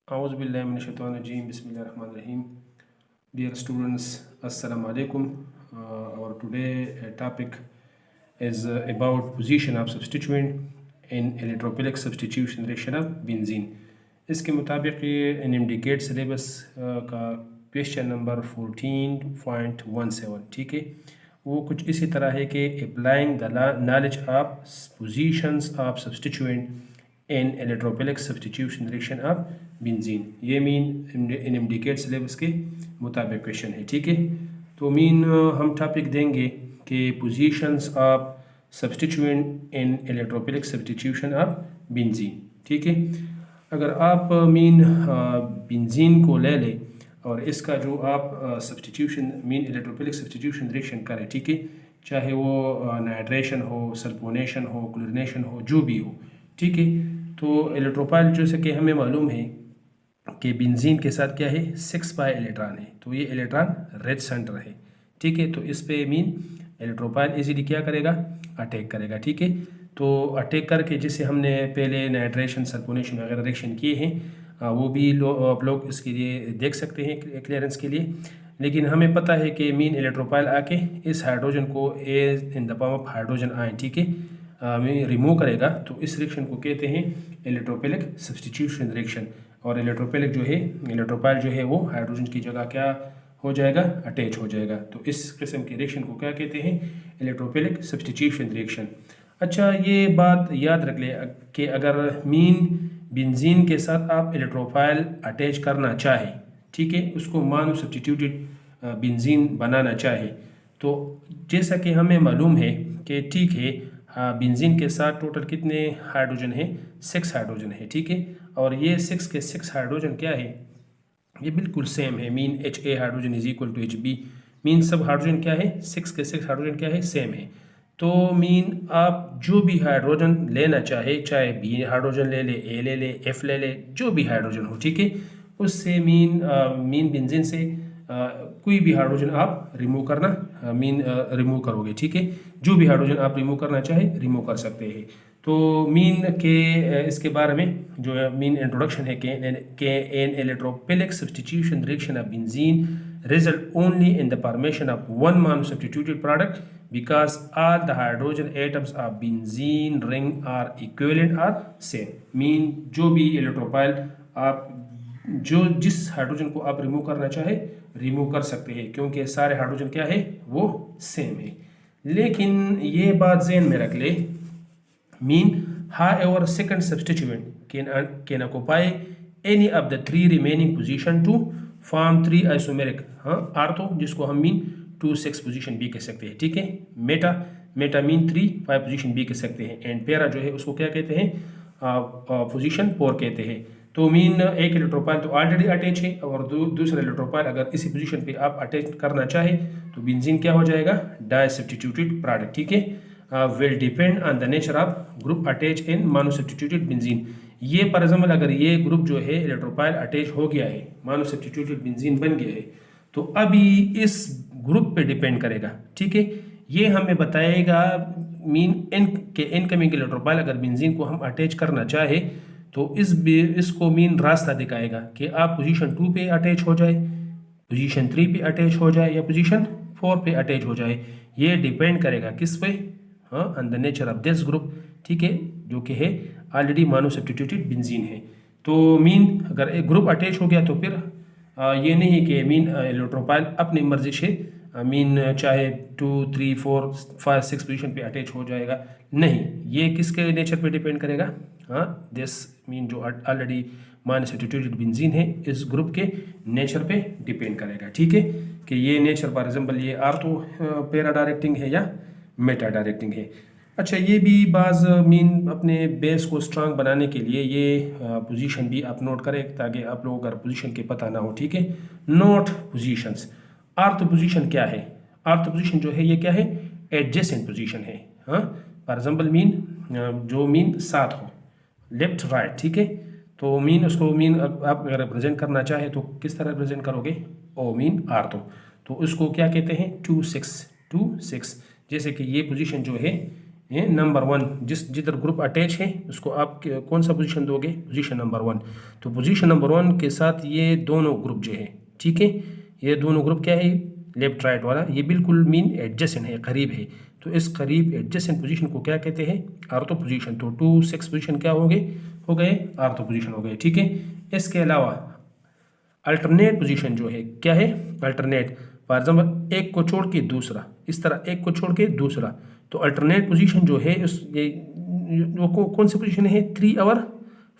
Auzubillahiminash-shaytanir-rajim. Bismillahir-rahmanir-rahim. Dear students, Assalamu alaikum. Our today topic is about position of substituent in electrophilic substitution reaction of benzene. इसके मुताबिक ये indicate syllabus का question number 14.17 ठीक है। वो कुछ इसी तरह है कि applying the knowledge of positions of substituent in electrophilic substitution reaction of benzene. ये मीन इंडिकेट सिलेबस के मुताबिक क्वेश्चन है ठीक है। तो मीन हम टॉपिक देंगे कि positions of substituent in electrophilic substitution of benzene ठीक है। अगर आप मीन बेंजीन को ले लें और इसका जो आप substitution mean electrophilic substitution reaction करें ठीक है, चाहे वो नाइट्रेशन हो, सल्फोनेशन हो, क्लोरीनेशन हो, जो भी हो ठीक है। तो इलेक्ट्रोफाइल जैसे कि हमें मालूम है कि बेंजीन के साथ क्या है 6 पाई इलेक्ट्रॉन है, तो ये इलेक्ट्रॉन रेड सेंटर है ठीक है। तो इस पे मीन इलेक्ट्रोफाइल इजीली क्या करेगा, अटैक करेगा ठीक है। तो अटैक करके जैसे हमने पहले नाइट्रेशन सल्फोनेशन वगैरह रिएक्शन किए हैं वो भी आप लोग इसके लिए देख सकते हैं क्लियरेंस के लिए। लेकिन हमें पता है कि मीन इलेक्ट्रोफाइल आके इस हाइड्रोजन को in the form of hydrogen ion ठीक है में रिमूव करेगा। तो इस रिएक्शन को कहते हैं इलेक्ट्रोफिलिक सब्सटीट्यूशन रिएक्शन। और इलेक्ट्रोफिलिक जो है इलेक्ट्रोफाइल जो है वो हाइड्रोजन की जगह क्या हो जाएगा, अटैच हो जाएगा। तो इस किस्म के रिएक्शन को क्या कहते हैं, इलेक्ट्रोफिलिक सब्सटीट्यूशन रिएक्शन। अच्छा ये बात याद रख ले कि अगर मीन बेंजीन के साथ आप इलेक्ट्रोफाइल अटैच करना चाहे ठीक है, उसको मोनो सब्सटीट्यूटेड बेंजीन बनाना चाहे, तो जैसा कि हमें मालूम है कि ठीक है बेंजीन के साथ टोटल कितने हाइड्रोजन है, 6 हाइड्रोजन है ठीक है। और ये 6 के 6 हाइड्रोजन क्या है, ये बिल्कुल सेम है। Mean Ha hydrogen is equal to Hb, mean सब हाइड्रोजन क्या है, 6 के 6 हाइड्रोजन क्या है, सेम है। तो मीन आप जो भी हाइड्रोजन लेना चाहे, चाहे B हाइड्रोजन ले ले, A ले ले, F ले ले, जो भी हाइड्रोजन हो ठीक है, उससे मीन बेंजीन से कोई भी हाइड्रोजन आप रिमूव करना रिमूव करोगे ठीक है। जो भी हाइड्रोजन आप रिमूव करना चाहे रिमूव कर सकते हैं। तो मीन के इसके बारे में जो मीन इंट्रोडक्शन है कि an electrophilic substitution reaction of benzene result only in the formation of one monosubstituted product because all the hydrogen atoms of benzene ring are equivalent or same। Mean जो भी electrophile आप जिस hydrogen को आप remove करना चाहे remove कर सकते हैं, क्योंकि सारे हाइड्रोजन क्या है वो सेम है। लेकिन ये बात ज़हन में रख ले, mean however second substituent can occupy any of the 3 remaining position to form 3 isomeric ortho, जिसको हम मीन 2,6 पोजीशन भी कह सकते हैं ठीक है। मेटा मीन 3,5 पोजीशन भी कह सकते हैं। एंड पैरा जो है उसको क्या कहते हैं, पोजीशन 4 कहते हैं। तो मीन एक इलेक्ट्रोफाइल तो ऑलरेडी अटैच है और दूसरा इलेक्ट्रोफाइल अगर इसी पोजीशन पे आप अटैच करना चाहे तो बेंजीन क्या हो जाएगा, डाई सब्स्टिट्यूटेड प्रोडक्ट ठीक है। Will depend on the nature of group attach in mono substituted benzene. ये फॉर एग्जाम्पल अगर ये ग्रुप जो है इलेक्ट्रोफाइल अटैच हो गया है, मोनो सब्स्टिट्यूटेड बेंजीन बन गया है, तो अभी इस ग्रुप पे डिपेंड करेगा ठीक है। ये हमें बताएगा मीन इनकमिंग इलेक्ट्रोफाइल अगर बेंजीन को हम अटैच करना चाहे तो इसको मीन रास्ता दिखाएगा कि आप पोजीशन 2 पे अटैच हो जाए, पोजीशन 3 पे अटैच हो जाए या पोजीशन 4 पे अटैच हो जाए। ये डिपेंड करेगा किस पे, on the nature of this group ठीक है, जो कि है ऑलरेडी मोनो सब्स्टिट्यूटेड बेंजीन है। तो मीन अगर एक ग्रुप अटैच हो गया तो फिर ये नहीं है कि मीन इलेक्ट्रोफाइल अपनी मर्जी से मीन चाहे 2, 3, 4, 5, 6 पोजीशन पे अटैच हो जाएगा, नहीं। ये किसके नेचर पे डिपेंड करेगा, दिस मीन जो ऑलरेडी मोनो सब्स्टिट्यूटेड बेंजीन है इस ग्रुप के नेचर पे डिपेंड करेगा ठीक है, कि ये नेचर फॉर एग्जाम्पल ये आर्थो पैरा डायरेक्टिंग है या मेटा डायरेक्टिंग है। अच्छा ये भी बाज़ मीन अपने बेस को स्ट्रांग बनाने के लिए ये पोजीशन भी आप नोट करें ताकि आप लोगों को अगर पोजीशन के पता ना हो ठीक है। Note positions. आर्थो पोजीशन क्या है, आर्थो पोजीशन जो है ये क्या है, एडजेसेंट पोजीशन है। फॉर एग्जाम्पल मीन जो मीन साथ हो लेफ्ट राइट ठीक है, तो मीन उसको मीन आप अगर रिप्रेजेंट करना चाहे तो किस तरह रिप्रेजेंट करोगे, ओ मीन आर्थो, तो उसको क्या कहते हैं 2, 6। जैसे कि ये पोजीशन जो है नंबर 1, जिधर ग्रुप अटैच है उसको आप कौन सा पोजीशन दोगे? Position number 1। तो पोजीशन नंबर 1 के साथ ये दोनों ग्रुप जो है, ठीक है, ये दोनों ग्रुप क्या है? लेफ्ट राइट वाला, ये बिल्कुल मीन एडजेसेंट है, करीब है। तो इस करीब एडजेसेंट पोजीशन को क्या कहते हैं? Ortho position. तो 2, 6 पोजीशन क्या हो गए? आर्थो पोजीशन हो गए, ठीक है। इसके अलावा अल्टरनेट पोजीशन जो है, क्या है? अल्टरनेट, फॉर एग्जाम्पल एक को छोड़ के दूसरा, इस तरह एक को छोड़ के दूसरा। तो अल्टरनेट पोजीशन जो है कौन सी पोजीशन है? 3 और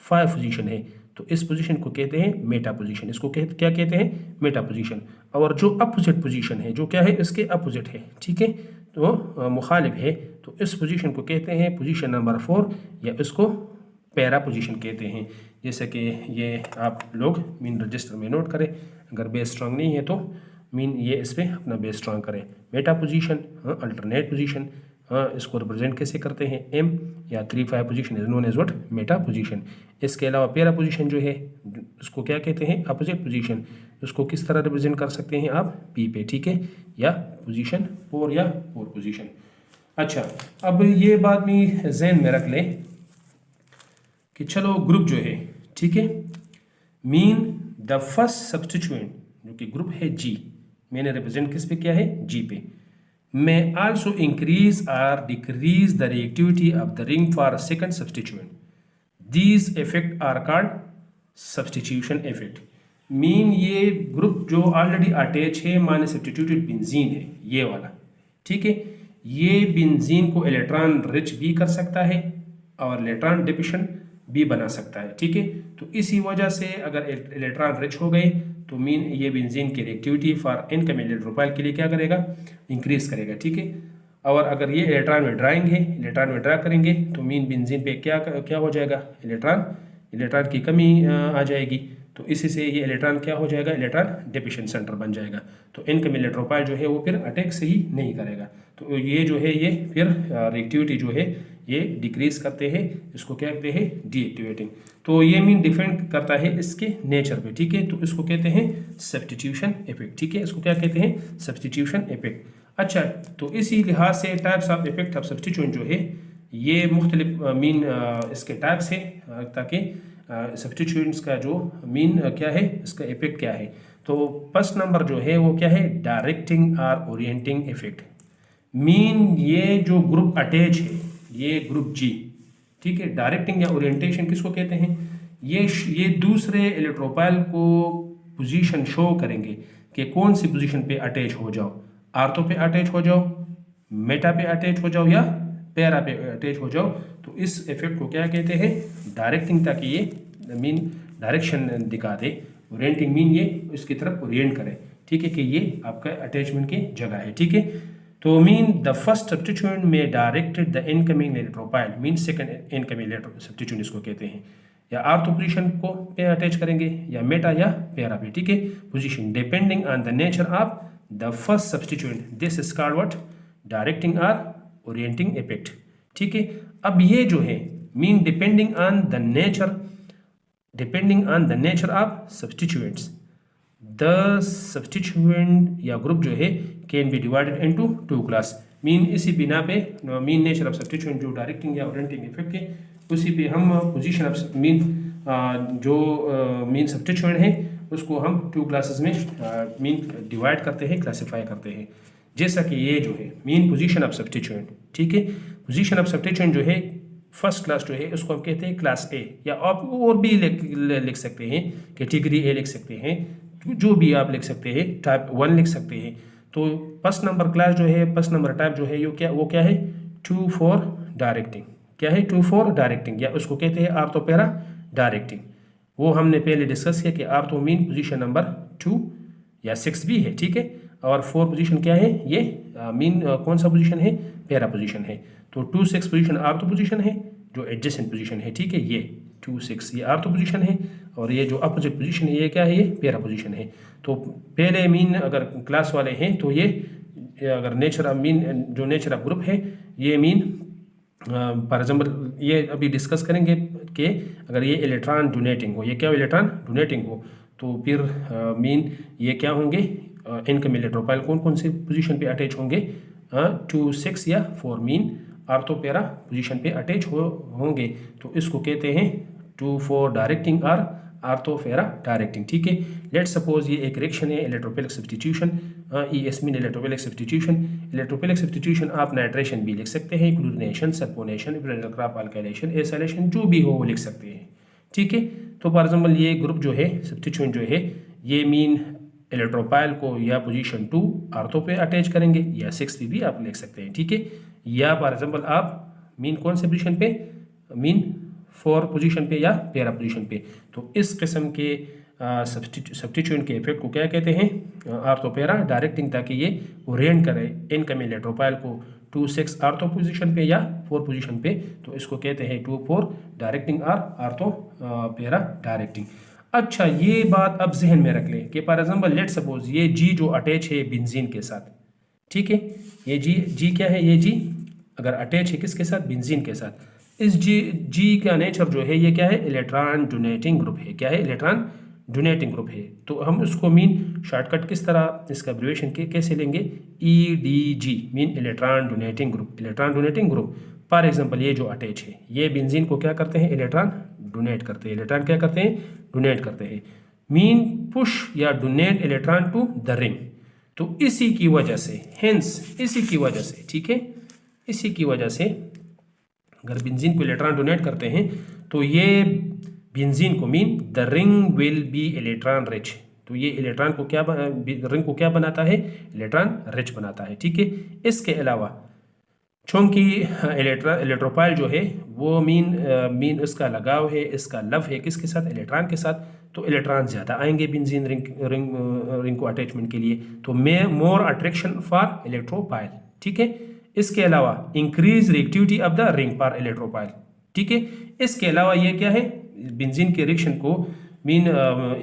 5 पोजीशन है। तो इस पोजीशन को कहते हैं मेटा पोजीशन। इसको क्या कहते हैं? Meta position. और जो अपोजिट पोजीशन है, जो क्या है? इसके अपोजिट है, ठीक है, तो मुखालिफ है, तो इस पोजीशन को कहते हैं पोजीशन नंबर 4, या इसको पैरा पोजीशन कहते हैं। जैसे कि ये आप लोग मीन रजिस्टर में नोट करें, अगर बेस स्ट्रांग नहीं है तो मीन ये इस पर अपना बेस स्ट्रांग करें। मेटा पोजीशन, अल्टरनेट पोजीशन, इसको रिप्रेजेंट कैसे करते हैं? M या 3, 5 position is known as what? Meta position. इसके अलावा पैरा पोजीशन जो है उसको क्या कहते हैं? Opposite position. उसको किस तरह रिप्रेजेंट कर सकते हैं आप? P पे, ठीक है, या पोजीशन 4 या 4 पोजीशन। अच्छा, अब ये बात में जहन में रख लें कि चलो ग्रुप जो है, ठीक है, मीन द फर्स्ट सब्स्टिट्यूएंट जो कि ग्रुप है G, मैंने रिप्रेजेंट किस पे किया है? G पे। may also increase or decrease the reactivity of the ring for a second substituent. These effects are called substitution effect. Mean ये ग्रुप जो ऑलरेडी अटैच है माने सब्स्टिट्यूटेड बेंजीन है, ये वाला, ठीक है, ये बेंजीन को इलेक्ट्रॉन रिच भी कर सकता है और इलेक्ट्रॉन डिफिशिएंट भी बना सकता है, ठीक है। तो इसी वजह से अगर इलेक्ट्रॉन रिच हो गए तो मीन ये बेंजीन की रिएक्टिविटी फॉर इनकमिंग इलेक्ट्रोफाइल के लिए क्या करेगा? इंक्रीज करेगा, ठीक है। और अगर ये इलेक्ट्रॉन विड्राइंग है, इलेक्ट्रॉन विड्रा करेंगे तो मीन बेंजीन पे क्या हो जाएगा? इलेक्ट्रॉन की कमी आ जाएगी। तो इसी से ये इलेक्ट्रॉन क्या हो जाएगा? इलेक्ट्रॉन डिफिशिएंट सेंटर बन जाएगा। तो इनकमिंग इलेक्ट्रोफाइल जो है वो फिर अटैक से ही नहीं करेगा। तो ये जो है ये फिर रिएक्टिविटी जो है ये डिक्रीज करते हैं, इसको क्या कहते हैं? डीएक्टिवेटिंग। तो ये मीन डिपेंड करता है इसके नेचर पे, ठीक है। तो इसको कहते हैं सब्स्टिट्यूशन इफेक्ट, ठीक है, इसको क्या कहते हैं? Substitution effect. अच्छा, तो इसी लिहाज से types of effect of substituent जो है ये मुख्तलिफ मीन इसके टाइप्स है, ताकि सब्स्टिट्यूएंट्स का जो मीन क्या है, इसका इफेक्ट क्या है। तो फर्स्ट नंबर जो है वो क्या है? डायरेक्टिंग और ओरिएंटिंग इफेक्ट। मीन ये जो ग्रुप अटैच है, ये ग्रुप G, ठीक है, डायरेक्टिंग या ओरिएंटेशन किसको कहते हैं? ये दूसरे इलेक्ट्रोफाइल को पोजीशन शो करेंगे कि कौन सी पोजीशन पे अटैच हो जाओ, आर्थो पे अटैच हो जाओ, मेटा पे अटैच हो जाओ, या पैरा पे अटैच हो जाओ। तो इस इफेक्ट को क्या कहते हैं? डायरेक्टिंग, ताकि ये मीन डायरेक्शन दिखा दे। ओरिएंटिंग मीन ये इसकी तरफ ओरिएंट करे, ठीक है, कि ये आपका अटैचमेंट की जगह है, ठीक है। तो मीन द फर्स्ट सब्स्टिट्यूएंट में directed the incoming electrophile, mean second incoming substituent इसको कहते हैं। या आर्थो पोजीशन को पे अटैच करेंगे, या मेटा या पैरा पे, ठीक है, position depending on the nature of the first substituent. This is called what? Directing और ओरिएंटिंग इफेक्ट, ठीक है। अब ये जो है mean depending on the nature of substituents, the substituent या ग्रुप जो है can be divided into 2 class. Mean इसी बिना पे मीन नेचर ऑफ सब्स्टिट्यूएंट जो डायरेक्टिंग या ओरिएंटिंग इफेक्ट है, उसी पे हम पोजीशन ऑफ मीन जो मीन सब्स्टिट्यूएंट है उसको हम 2 क्लासेस में मीन डिवाइड करते हैं, क्लासिफाई करते हैं। जैसा कि ये जो है मीन पोजीशन ऑफ सब्स्टिट्यूएंट, ठीक है, पोजीशन ऑफ सब्स्टिट्यूएंट जो है फर्स्ट क्लास जो है उसको हम कहते हैं क्लास ए, या आप और भी लिख सकते हैं, कैटेगरी ए लिख सकते हैं, जो भी आप लिख सकते हैं, टाइप 1 लिख सकते हैं। तो फर्स्ट नंबर क्लास जो है, फर्स्ट नंबर टाइप जो है वो क्या है? 2 for डायरेक्टिंग। क्या है? 2 for डायरेक्टिंग, या उसको कहते हैं आर्थो पैरा डायरेक्टिंग। वो हमने पहले डिस्कस किया कि आर्थो मीन पोजीशन नंबर 2 या 6 भी है, ठीक है, और 4 पोजीशन क्या है? ये मीन कौन सा पोजीशन है? पैरा पोजीशन है। तो 2, 6 पोजीशन आर्थो पोजीशन है, जो एडजेसेंट पोजीशन है, ठीक है, ये 2, 6 ये आर्थो पोजीशन है, और ये जो अपोजिट पोजीशन है ये क्या है? ये पैरा पोजीशन है। तो पहले मीन अगर क्लास वाले हैं तो ये अगर नेचर ऑफ मीन जो नेचर ऑफ ग्रुप है, ये मीन फॉर एग्जाम्पल ये अभी डिस्कस करेंगे कि अगर ये इलेक्ट्रॉन डोनेटिंग हो, ये क्या इलेक्ट्रॉन डोनेटिंग हो, तो फिर मीन ये क्या होंगे? इनकमिंग इलेक्ट्रोफाइल कौन कौन से पोजीशन पे अटैच होंगे? 2, 6 या 4 मीन आर्थो पैरा पोजीशन पे अटैच होंगे तो इसको कहते हैं 2,4 डायरेक्टिंग और आर्थो पैरा डायरेक्टिंग। ठीक है, लेट्स सपोज ये एक रिएक्शन है electrophilic substitution, ES mean electrophilic substitution. Electrophilic substitution आप नाइट्रेशन भी लिख सकते हैं, chlorination, sulphonation, crop alkylation, acylation, जो भी हो वो लिख सकते हैं। ठीक है, तो फॉर एग्जाम्पल ये ग्रुप जो है सब्स्टिट्यूएंट जो है ये मीन इलेक्ट्रोपाइल को या पोजीशन 2 आर्थो पे अटैच करेंगे या 6 पे भी आप लिख सकते हैं। ठीक है, या फॉर एग्जाम्पल आप मीन कौन से पोजीशन पे, मीन 4 पोजीशन पे या पैरा पोजीशन पे। तो इस किस्म के सब्स्टिट्यूएंट के इफेक्ट को क्या कहते हैं, आर्थो पैरा डायरेक्टिंग, ताकि ये ओरिएंट करे इनकमिंग इलेक्ट्रोपाइल को 2,6 आर्थो पोजीशन पे या 4 पोजीशन पे, तो इसको कहते हैं 2,4 डायरेक्टिंग और आर्थो पैरा डायरेक्टिंग। अच्छा, ये बात अब जहन में रख लें कि फॉर एग्जाम्पल लेट सपोज ये जी जो अटैच है बेंजीन के साथ, ठीक है, ये जी क्या है, ये जी अगर अटैच है किसके साथ, बेंजीन के साथ, इस जी का नेचर जो है ये क्या है, इलेक्ट्रॉन डोनेटिंग ग्रुप है। क्या है, इलेक्ट्रॉन डोनेटिंग ग्रुप है। तो हम उसको मीन शॉर्टकट किस तरह इसका एब्रिविएशन कैसे लेंगे, EDG mean electron donating group. Electron donating group for example ये जो अटैच है ये बेंजीन को क्या करते हैं, इलेक्ट्रॉन डोनेट करते हैं। इलेक्ट्रॉन क्या करते हैं, डोनेट करते हैं, मीन पुश या donate electron to the ring. तो इसी की वजह से, हेंस इसी की वजह से, ठीक है, इसी की वजह से अगर बेंजीन को इलेक्ट्रॉन डोनेट करते हैं तो ये बेंजीन को mean the ring will be electron rich. तो ये इलेक्ट्रॉन को क्या रिंग को क्या बनाता है, इलेक्ट्रॉन रिच बनाता है। ठीक है, इसके अलावा चूंकि इलेक्ट्रोपाइल जो है वो मीन इसका लगाव है, इसका लव है किसके साथ, इलेक्ट्रॉन के साथ, तो इलेक्ट्रॉन ज़्यादा आएंगे बेंजीन रिंग को अटैचमेंट के लिए, तो मोर अट्रैक्शन फॉर इलेक्ट्रोपाइल। ठीक है, इसके अलावा increase reactivity of the ring for electrophile. ठीक है, इसके अलावा ये क्या है, बेंजीन के रिएक्शन को मीन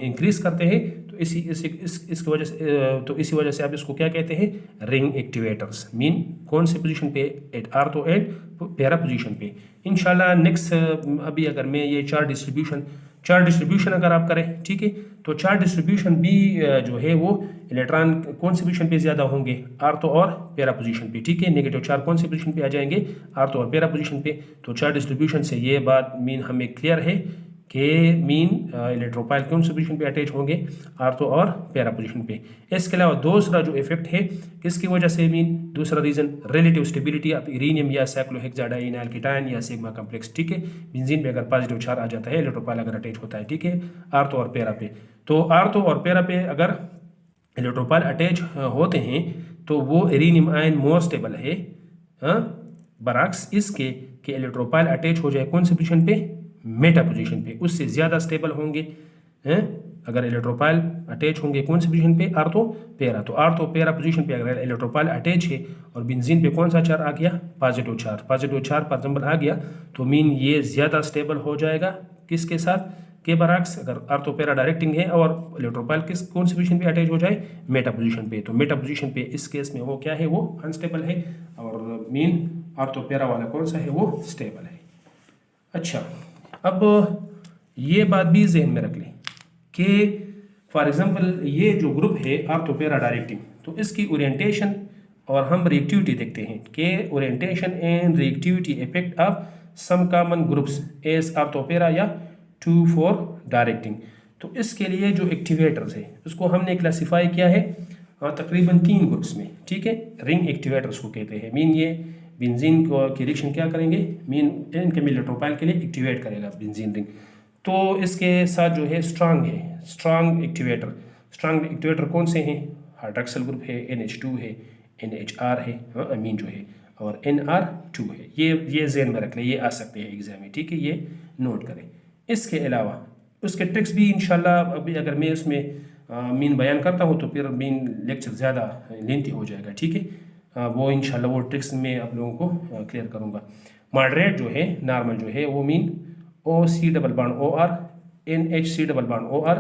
इंक्रीज करते हैं, तो इसकी वजह से तो इसी वजह से आप इसको क्या कहते हैं, रिंग एक्टिवेटर्स। मीन कौन से पोजीशन पे, at ortho and para position पे। इंशाल्लाह नेक्स्ट अभी अगर मैं ये चार डिस्ट्रीब्यूशन अगर आप करें, ठीक है, तो चार डिस्ट्रीब्यूशन भी जो है वो इलेक्ट्रॉन कौन से पोजीशन पे ज़्यादा होंगे, आर्थो और पैरा पोजीशन पे। ठीक है, नेगेटिव चार कौन से पोजीशन पे आ जाएंगे, आर्थो और पैरा पोजीशन पे। तो चार डिस्ट्रीब्यूशन से ये बात मीन हमें क्लियर है कि मीन इलेक्ट्रोपाइल कौन से पोजीशन पे अटैच होंगे, आर्थो और पैरा पोजीशन पे। इसके अलावा दूसरा जो इफेक्ट है किसकी वजह से, मीन दूसरा रीजन रिलेटिव स्टेबिलिटी ऑफ इरेनियम या साइक्लोहेक्साडाइनाइल कीटायन या सिग्मा कॉम्प्लेक्स। ठीक है, बेंजीन पे अगर पॉजिटिव चार्ज आ जाता है, इलेक्ट्रोपाइल अगर अटैच होता है, ठीक है, आर्थो और पैरा पे, तो आर्थो और पैरा पे अगर इलेक्ट्रोपाइल अटैच होते हैं तो वो इरेनियम आयन मोर स्टेबल है, बरअक्स इसके कि इलेक्ट्रोपाइल अटैच हो जाए कौन से पोजीशन पे, मेटा पोजीशन पे, उससे ज़्यादा स्टेबल होंगे हैं। अगर इलेक्ट्रोपाइल अटैच होंगे कौन से पोजीशन पे, आर्थो पैरा, तो आर्थो पैरा पोजीशन पे अगर इलेक्ट्रोपाइल अटैच है और बेंजीन पे कौन सा चार्ज आ गया, पॉजिटिव चार्ज फॉर एग्जाम्पल आ गया, तो मीन ये ज़्यादा स्टेबल हो जाएगा किसके साथ, के बरअक्स अगर आर्थो पैरा डायरेक्टिंग है और इलेक्ट्रोपाइल कौन से पोजीशन पे अटैच हो जाए, मेटा पोजीशन पे। तो मेटा पोजीशन पे इस केस में वो क्या है, वो अनस्टेबल है, और मीन आर्थो पैरा वाला कौन सा है, वो स्टेबल है। अच्छा, अब ये बात भी जहन में रख लें कि फॉर एग्जांपल ये जो ग्रुप है आर्थो पैरा डायरेक्टिंग, तो इसकी ओरिएंटेशन और हम रिएक्टिविटी देखते हैं कि orientation and reactivity effect of some common groups as ortho para या 2,4 डायरेक्टिंग। तो इसके लिए जो एक्टिवेटर्स है उसको हमने क्लासीफाई किया है तकरीबन 3 ग्रुप्स में। ठीक है, रिंग एक्टिवेटर्स को कहते हैं, मीन ये बेंजीन की रिएक्शन क्या करेंगे, मीन इनकमिंग इलेक्ट्रोपाइल के लिए एक्टिवेट करेगा बेंजीन रिंग। तो इसके साथ जो है स्ट्रांग एक्टिवेटर कौन से हैं, हाइड्रॉक्सिल ग्रुप है, NH2 है, NHR है, अमीन जो है, और NR2 है। ये ज़हन में रख लें, ये आ सकते हैं एग्जाम में। ठीक है, ये नोट करें। इसके अलावा उसके ट्रिक्स भी इंशाल्लाह अभी अगर मैं उसमें मीन बयान करता हूँ तो फिर मीन लेक्चर ज़्यादा लेंथी हो जाएगा। ठीक है, वो इंशाल्लाह वो ट्रिक्स में आप लोगों को क्लियर करूँगा। मॉडरेट जो है, नॉर्मल जो है, वो mean OC double bond OR, NHC double bond OR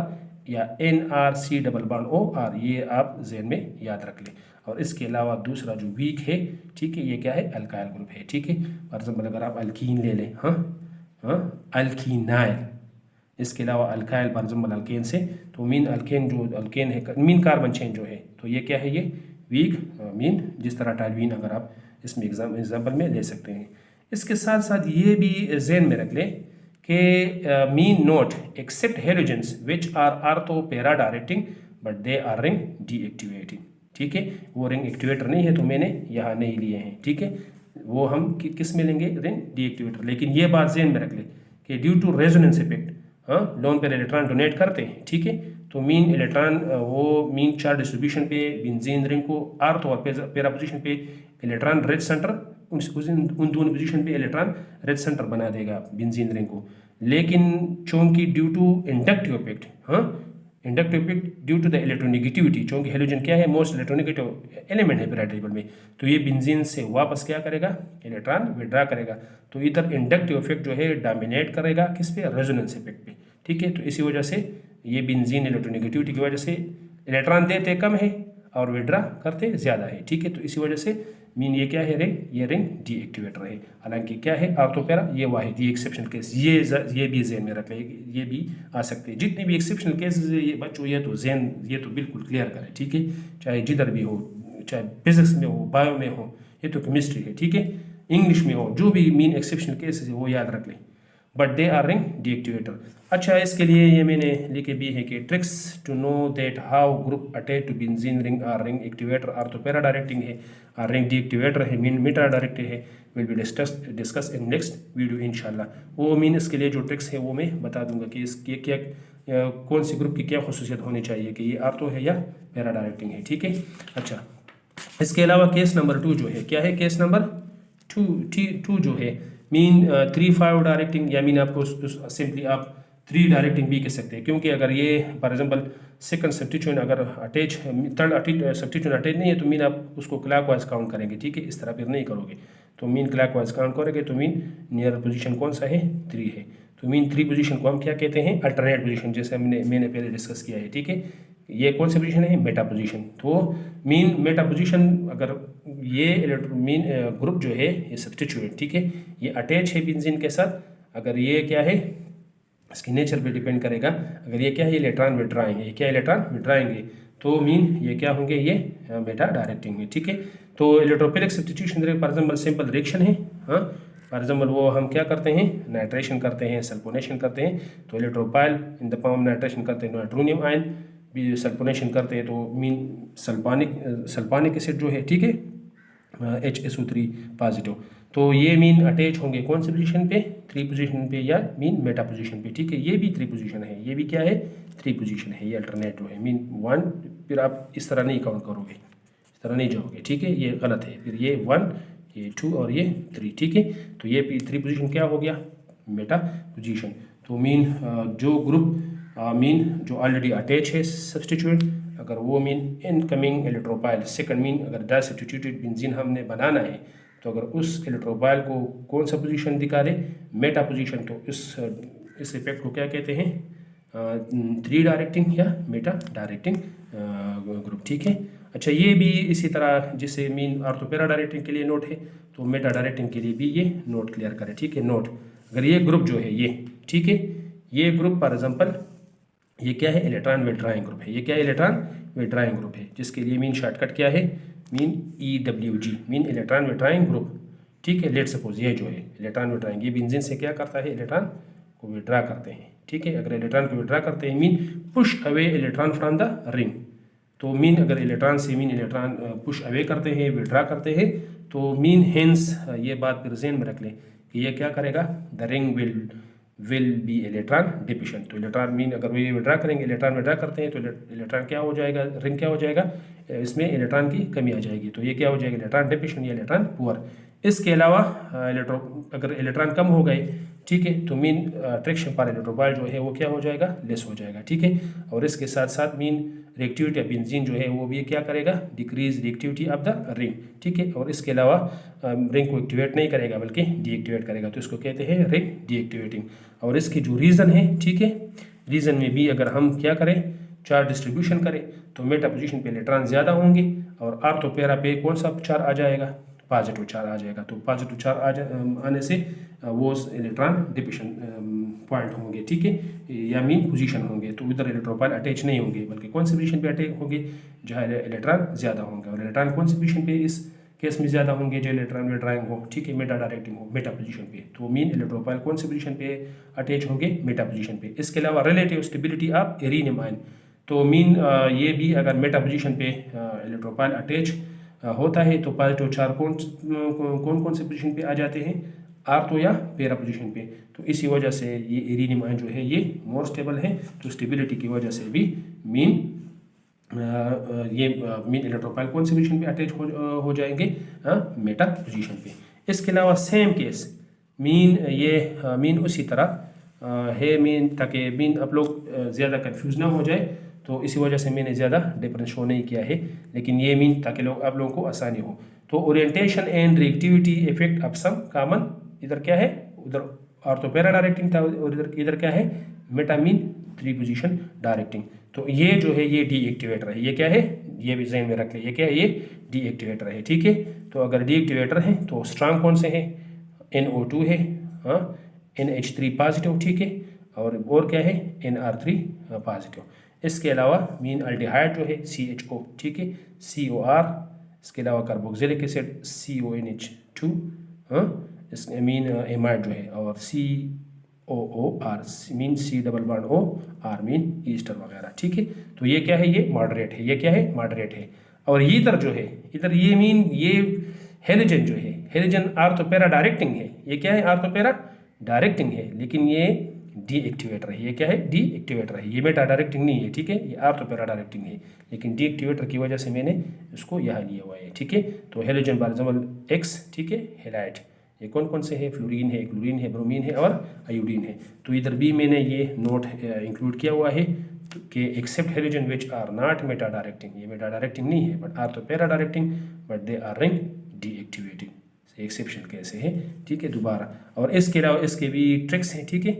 या NRC डबल बॉन्ड OR, ये आप जहन में याद रख लें। और इसके अलावा दूसरा जो वीक है, ठीक है, ये क्या है, अल्काइल ग्रुप है। ठीक है, फॉर एग्जाम्पल अगर आप अल्कीन ले लें, अल्कीनाइल, इसके अलावा अल्काइल फॉर एग्जाम्पल अल्केन से, तो मीन अल्केन जो अल्केन है, मीन कार्बन चेन जो है, तो ये क्या है, ये वीक मीन, जिस तरह टाइलवीन अगर आप इसमें एग्जाम्पल में ले सकते हैं। इसके साथ साथ ये भी ज़हन में रख लें कि mean note except halogens which are ortho para directing but they are ring deactivating. ठीक है, वो रिंग एक्टिवेटर नहीं है तो मैंने यहाँ नहीं लिए हैं। ठीक है, वो हम किस में लेंगे, रिंग डीएक्टिवेटर। लेकिन ये बात ज़हन में रख ले कि ड्यू टू रेजोनेंस इफेक्ट, हाँ, लोन पर इलेक्ट्रॉन डोनेट करते हैं। ठीक है, तो मीन इलेक्ट्रॉन वो मीन चार्ज डिस्ट्रीब्यूशन पे बेंजीन रिंग को अर्थ और पैरा पोजीशन पे इलेक्ट्रॉन रेड सेंटर, उन दोनों पोजीशन पे इलेक्ट्रॉन रेड सेंटर बना देगा बेंजीन रिंग को। लेकिन चूंकि ड्यू टू इंडक्टिव इफेक्ट, हाँ, inductive effect due to the electronegativity, चूंकि हेलोजन क्या है, मोस्ट इलेक्ट्रोनेगेटिव एलिमेंट है पीरियोडिक टेबल में, तो ये बेंजीन से वापस क्या करेगा, इलेक्ट्रॉन विड्रा करेगा। तो इधर इंडक्टिव इफेक्ट जो है डोमिनेट करेगा किस पे, रेजोनेंस इफेक्ट पे। ठीक है, तो इसी वजह से ये बेंजीन इलेक्ट्रोनेगेटिविटी की वजह से इलेक्ट्रॉन देते कम है और विड्रा करते ज़्यादा है। ठीक है, तो इसी वजह से मीन ये क्या है, रिंग, ये रिंग डीएक्टिवेटर है। हालांकि क्या है, आर्थोपैरा ये वाहिद, ये एक्सेप्शनल केस, ये भी जहन में रख ले, ये भी आ सकते हैं। जितने भी एक्सेप्शनल केसेस है ये बच्चों, ये तो बिल्कुल क्लियर करें। ठीक है, चाहे जिधर भी हो, चाहे फिजिक्स में हो, बायो में हो, ये तो केमिस्ट्री है। ठीक है, इंग्लिश में हो, जो भी मीन एक्सेप्शनल केसेस है वो याद रख लें, but they are ring deactivator. अच्छा, इसके लिए ये मैंने लिखे भी है कि tricks to know that how group attach to benzene ring are ring activator, ortho para directing है, आर रिंग डीएक्टिवेटर है, मीन मेटा डायरेक्टिव है, will be discuss in next video इंशाल्लाह। वो मीन इसके लिए जो ट्रिक्स है वो मैं बता दूंगा कि इसके क्या कौन सी ग्रुप की क्या खसूसियत होनी चाहिए कि ये आर्थो है या पैरा डायरेक्टिंग है। ठीक है, अच्छा, इसके अलावा केस नंबर 2 जो है, क्या है, केस नंबर 2 जो है मीन 3-5 डायरेक्टिंग, या मीन आपको सिंपली आप 3 डायरेक्टिंग भी कह सकते हैं, क्योंकि अगर ये फॉर एग्जांपल सेकंड सब्स्टिट्यूएंट अगर अटैच, थर्ड सब्स्टिट्यूएंट अटैच नहीं है तो मीन आप उसको क्लॉकवाइज काउंट करेंगे। ठीक है, इस तरह फिर नहीं करोगे, तो मीन क्लॉकवाइज काउंट करोगे तो मीन नियर पोजीशन कौन सा है, 3 है। तो मीन 3 पोजीशन को हम क्या कहते हैं, अल्टरनेट पोजीशन, जैसे मैंने पहले डिस्कस किया है। ठीक है, ये कौन सी पोजीशन है, मेटा पोजीशन। तो मीन मेटा पोजीशन, अगर ये मीन ग्रुप जो है ये सब्स्टिट्यूएंट, ठीक है, ये अटैच है बेंजीन के साथ, अगर ये क्या है, इसके नेचर पे डिपेंड करेगा। अगर ये क्या है, ये इलेक्ट्रॉन विड्राएंगे, ये क्या इलेक्ट्रॉन विड्राएंगे, तो मीन ये क्या होंगे, ये मेटा डायरेक्टिंग है। ठीक है, तो electrophilic substitution for example simple reaction है, हाँ, फॉर एग्जांपल वो हम क्या करते हैं, नाइट्रेशन करते हैं, सल्फोनेशन करते हैं, तो इलेक्ट्रोपाइल इन द फॉर्म नाइट्रेशन करते हैं, नाइट्रोनियम आयन भी सल्फोनेशन करते हैं, तो मीन सल्फानिक एसिड जो है, ठीक है, HSO3 पॉजिटिव, तो ये मीन अटैच होंगे कौन सी पोजीशन पे, 3 पोजीशन पे या मीन मेटा पोजीशन पे। ठीक है, ये भी 3 पोजीशन है, ये भी क्या है, 3 पोजीशन है, ये अल्टरनेट जो है मीन 1, फिर आप इस तरह नहीं काउंट करोगे, इस तरह नहीं जाओगे। ठीक है, ये गलत है, फिर ये 1, ये 2 और ये 3। ठीक है, तो ये 3 पोजीशन क्या हो गया, मेटा पोजीशन। तो मीन जो ग्रुप मीन जो ऑलरेडी अटैच है सब्स्टिट्यूएंट, अगर वो मीन इनकमिंग इलेक्ट्रोपाइल सेकंड मीन अगर डाई सब्स्टिट्यूटेड बेंजीन हमने बनाना है, तो अगर उस इलेक्ट्रोपाइल को कौन सा पोजीशन दिखा दे, मेटा पोजीशन, तो इस इफेक्ट को क्या कहते हैं, 3 डायरेक्टिंग या मेटा डायरेक्टिंग ग्रुप। ठीक है, अच्छा, ये भी इसी तरह जिसे मीन आर्थोपैरा डायरेक्टिंग के लिए नोट है, तो मेटा डायरेक्टिंग के लिए भी ये नोट क्लियर करें। ठीक है, नोट, अगर ये ग्रुप जो है ये, ठीक है, ये ग्रुप फॉर एग्जाम्पल ये क्या है, इलेक्ट्रॉन विड्राइंग ग्रुप है, ये क्या है, इलेक्ट्रॉन विड्राइंग ग्रुप है, जिसके लिए मीन शॉर्टकट क्या है, mean EWG, mean electron withdrawing group. ठीक है, लेट सपोज ये जो है इलेक्ट्रॉन विड्राइंग, ये बेंजीन से क्या करता है, इलेक्ट्रॉन को विड्रा करते हैं। ठीक है, अगर इलेक्ट्रॉन को विड्रा करते हैं mean push away electron from the ring, तो मीन अगर इलेक्ट्रॉन से मीन इलेक्ट्रॉन पुश अवे करते हैं, विड्रा करते हैं, तो मीन हेंस ये बात फिर ज़हन में रख लें कि ये क्या करेगा, the ring will be electron deficient. तो इलेक्ट्रॉन मीन अगर वो ये विड्रा करेंगे, इलेक्ट्रॉन विड्रा करते हैं, तो इलेक्ट्रॉन क्या हो जाएगा, रिंग क्या हो जाएगा, इसमें इलेक्ट्रॉन की कमी आ जाएगी, तो ये क्या हो जाएगा, इलेक्ट्रॉन डिफिशिएंट या इलेक्ट्रॉन पुअर। इसके अलावा अगर इलेक्ट्रॉन कम हो गए, ठीक है, तो मीन अट्रैक्शन पर इलेक्ट्रोपाइल जो है वो क्या हो जाएगा, लेस हो जाएगा। ठीक है, और इसके साथ साथ मीन रिएक्टिविटी ऑफ बेंजीन जो है वो भी क्या करेगा, decrease reactivity of the ring. ठीक है, और इसके अलावा रिंग को एक्टिवेट नहीं करेगा बल्कि डीएक्टिवेट करेगा, तो इसको कहते हैं रिंग डीएक्टिवेटिंग। और इसकी जो रीज़न है, ठीक है, रीज़न में भी अगर हम क्या करें, चार्ज डिस्ट्रीब्यूशन करें, तो मेटा पोजीशन पे इलेक्ट्रॉन ज़्यादा होंगे और आर्थोपैरा पे कौन सा चार्ज आ जाएगा, पॉजिटिव चार्ज आ जाएगा। तो पॉजिटिव चार्ज आने से वो इलेक्ट्रॉन डिफिशिएंट पॉइंट होंगे, ठीक है, या मीन पोजीशन होंगे, तो उधर इलेक्ट्रोपाइल अटैच नहीं होंगे, बल्कि कौन सी पोजीशन पे अटैच होंगे, जहाँ इलेक्ट्रॉन ज़्यादा होंगे। और इलेक्ट्रॉन कौन सी पोजीशन पे इस केस में ज़्यादा होंगे जो इलेक्ट्रॉन हो, ठीक है, मेटा डायरेक्टिंग हो, मेटा पोजीशन पे। तो मीन इलेक्ट्रोफाइल कौन सी पोजीशन पे अटैच होंगे? मेटा पोजीशन पे। इसके अलावा रिलेटिव स्टेबिलिटी ऑफ एरिनियम आयन, तो मीन ये भी अगर मेटा पोजीशन पे इलेक्ट्रोफाइल अटैच होता है तो पॉजिटिव चार्ज कौन से पोजीशन पे आ जाते हैं? आर्थो या पैरा पोजीशन पे। तो इसी वजह से ये एरिनियम आयन जो है ये मोर स्टेबल है। तो स्टेबिलिटी की वजह से भी मीन मीन इलेक्ट्रोफाइल कौन सी पोजीशन पे अटैच हो जाएंगे? मेटा पोजीशन पे। इसके अलावा सेम केस मीन मीन उसी तरह है मीन, ताकि मीन आप लोग ज़्यादा कंफ्यूज ना हो जाए, तो इसी वजह से मैंने ज़्यादा डिफरेंस शो नहीं किया है, लेकिन ये मीन ताकि आप लोगों को आसानी हो। तो orientation and reactivity effect of some common, इधर क्या है? उधर ऑर्थोपेरा डायरेक्टिंग था और इधर क्या है? मेटामीन 3 पोजीशन डायरेक्टिंग। तो ये जो है ये डीएक्टिवेटर है। ये क्या है? ये भी ज़हन में रख ले, ये क्या है? ये डीएक्टिवेटर है, ठीक है। तो अगर डीएक्टिवेटर है तो स्ट्रांग कौन से है? NO2 है, हाँ, NH3 पॉजिटिव, ठीक है, और क्या है? NR3 positive. इसके अलावा मीन अल्डिहाइड जो है CHO, ठीक है, COR। इसके अलावा कार्बोक्सिलिक एसिड CONH2, हाँ, इस मीन एमाइड जो है, और COOR mean C double bond O R mean Easter वगैरह, ठीक है। तो ये क्या है? ये मॉडरेट है। ये क्या है? मॉडरेट है। और ये इधर जो है, इधर ये मीन ये हेलोजन जो है, हेलोजन आर्थोपेरा डायरेक्टिंग है। ये क्या है? आर्थोपेरा डायरेक्टिंग है, लेकिन ये डीएक्टिवेटर है। ये क्या है? डीएक्टिवेटर है। ये मेटा डायरेक्टिंग नहीं है, ठीक है, ये आर्थोपेरा डायरेक्टिंग है, लेकिन डीएक्टिवेटर की वजह से मैंने इसको यहाँ लिया हुआ है, ठीक है। तो हेलोजन फॉर एग्जाम्पल X, ठीक है, हेलाइड। ये कौन से है? फ्लोरीन है, क्लोरीन है, ब्रोमीन है और आयोडीन है। तो इधर भी मैंने ये नोट इंक्लूड किया हुआ है कि except halogen which are not meta directing, ये मेटा डायरेक्टिंग नहीं है but ortho para directing, but they are ring deactivating, exception कैसे है, ठीक है, दोबारा। और इसके अलावा इसके भी ट्रिक्स हैं, ठीक है,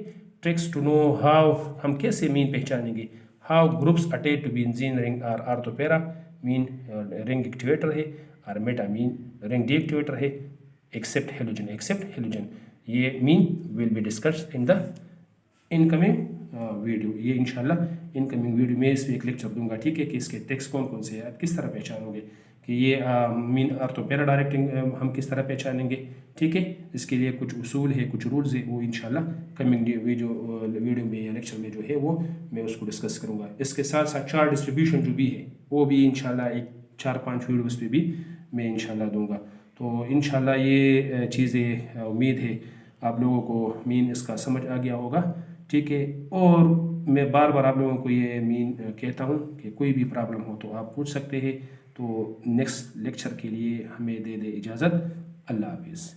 ट्रिक्स टू नो हाउ, हम कैसे मीन पहचानेंगे? How groups attach to benzene ring are ortho para mean ring activator है, और मेटा मीन रिंग डीएक्टिवेटर है, एक्सेप्ट हेलोजन। ये mean will be discussed in the incoming video. ये इंशाल्लाह इनकमिंग वीडियो में इस पर एक लेक्चर दूंगा, ठीक है, कि इसके टेक्स्ट कौन से हैं, आप किस तरह पहचानोगे कि ये मीन आर्थोपेरा डायरेक्टिंग हम किस तरह पहचानेंगे, ठीक है। इसके लिए कुछ उसूल है, कुछ रूल्स है, वो इंशाल्लाह कमिंग वीडियो में या लेक्चर में जो है वो मैं उसको डिस्कस करूँगा। इसके साथ साथ चार्ट डिस्ट्रीब्यूशन जो भी है वो भी इंशाल्लाह एक 4-5 वीडियोज़ पे भी मैं इंशाल्लाह दूँगा। तो इंशाल्लाह ये चीज़ें उम्मीद है आप लोगों को मीन इसका समझ आ गया होगा, ठीक है। और मैं बार बार आप लोगों को ये मीन कहता हूँ कि कोई भी प्रॉब्लम हो तो आप पूछ सकते हैं। तो नेक्स्ट लेक्चर के लिए हमें दे इजाज़त। अल्लाह हाफिज़।